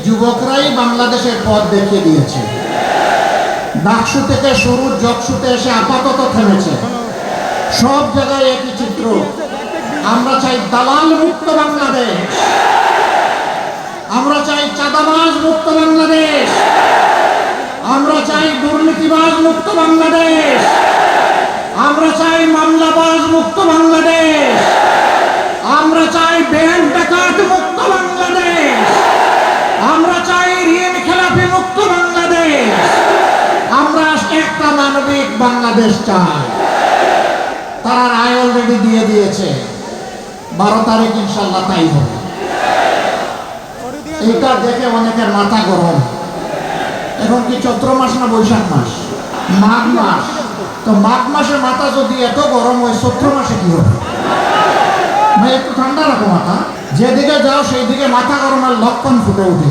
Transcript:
যুবকরাই বাংলাদেশের পথ দেখিয়ে দিয়েছে। ডাকসু থেকে শুরু জকসুতে এসে আপাতত থেমেছে। সব জায়গায় একই চিত্র। আমরা চাই দালাল মুক্ত বাংলাদেশ, আমরা চাই চাঁদাবাজ মুক্ত বাংলাদেশ, আমরা চাই দুর্নীতিবাজ মুক্ত বাংলাদেশ, আমরা চাই মামলাবাজ মুক্ত বাংলাদেশ, আমরা চাই ব্যাংক ডাকাত মুক্ত বাংলাদেশ, আমরা চাই ঋণ খেলাপি মুক্ত বাংলাদেশ, আমরা একটা মানবিক বাংলাদেশ চাই। তারা রায় অলরেডি দিয়ে দিয়েছে, 12 তারিখ ইনশাল্লাহ তাই হবে। এইটা দেখে অনেকের মাথা গরম। এখন কি চৈত্র মাস না বৈশাখ মাস? মাঘ মাস। তো মাঘ মাসে মাথা যদি এত গরম হয়, চৈত্র মাসে কি হবে? একটু ঠান্ডা রাখো মাথা। যেদিকে যাও সেই দিকে মাথা গরমের লক্ষণ ফুটে ওঠে।